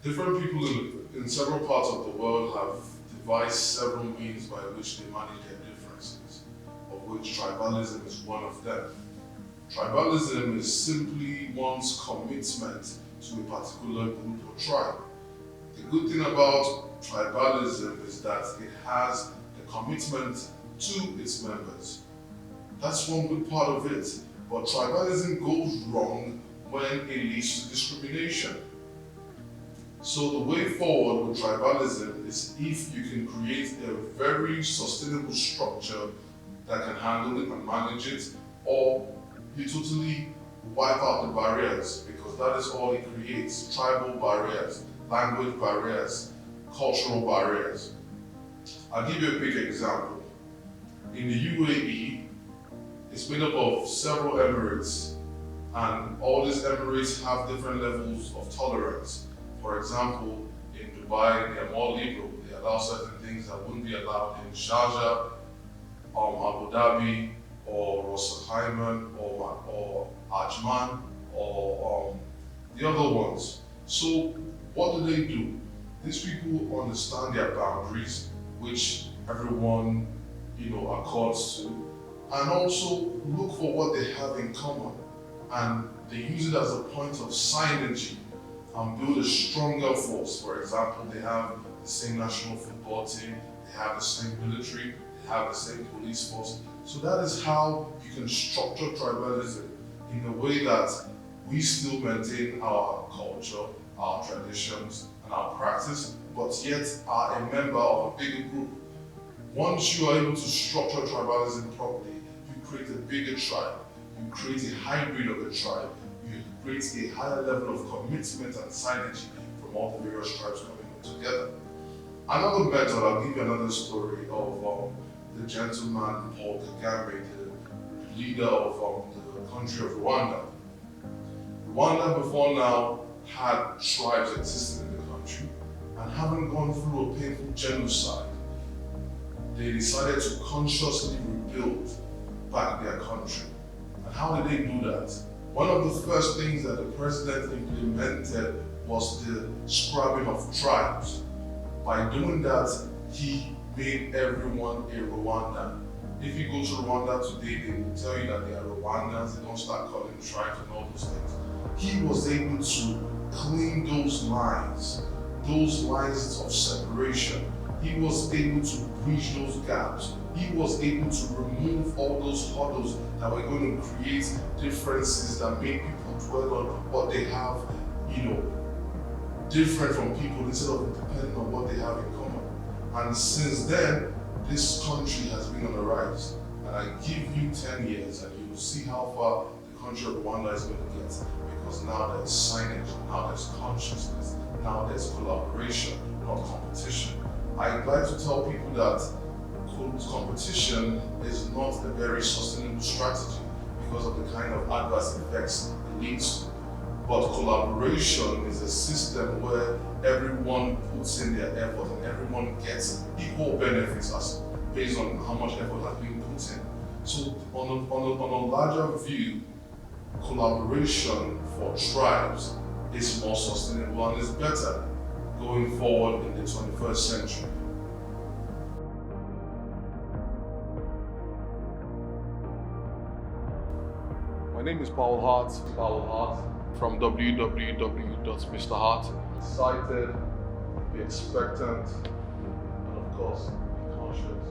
Different people in several parts of the world have devised several means by which they manage their differences, of which tribalism is one of them. Tribalism is simply one's commitment to a particular group or tribe. The good thing about tribalism is that it has a commitment to its members. That's one good part of it. But tribalism goes wrong when it leads to discrimination. So the way forward with tribalism is if you can create a very sustainable structure that can handle it and manage it, or you totally wipe out the barriers, because that is all it creates: tribal barriers, language barriers, cultural barriers. I'll give you a big example. In the UAE, it's made up of several emirates, and all these emirates have different levels of tolerance. For example, in Dubai, they are more liberal. They allow certain things that wouldn't be allowed in Sharjah, Abu Dhabi, or Ras Al Khaimah, or Ajman, or the other ones. So what do? These people understand their boundaries, which everyone accords to, and also look for what they have in common, and they use it as a point of synergy and build a stronger force. For example, they have the same national football team, they have the same military, they have the same police force. So that is how you can structure tribalism in a way that we still maintain our culture, our traditions, and our practice, but yet are a member of a bigger group. Once you are able to structure tribalism properly, you create a bigger tribe, you create a hybrid of a tribe, you create a higher level of commitment and synergy from all the various tribes coming together. Another method, I'll give you another story of the gentleman Paul Kagame, the leader of the country of Rwanda. Rwanda before now had tribes existing in the country, and having gone through a painful genocide, they decided to consciously rebuild back their country. And how did they do that? One of the first things that the president implemented was the scrubbing of tribes. By doing that, he made everyone a Rwandan. If you go to Rwanda today, they will tell you that they are Rwandans. They don't start calling tribes and all those things. He was able to clean those lines of separation. He was able to bridge those gaps. He was able to remove all those hurdles that were going to create differences that made people dwell on what they have, different from people instead of depending on what they have in common. And since then, this country has been on the rise. And I give you 10 years and you will see how far the country of Rwanda is going to get. Because now there's signage, now there's consciousness, now there's collaboration, not competition. I'd like to tell people that competition is not a very sustainable strategy because of the kind of adverse effects it leads to. But collaboration is a system where everyone puts in their effort and everyone gets equal benefits based on how much effort has been put in. So on a larger view, collaboration for tribes is more sustainable and is better going forward in the 21st century. My name is Powell Hart, from www.mrhart. Excited, be expectant, and of course, be conscious.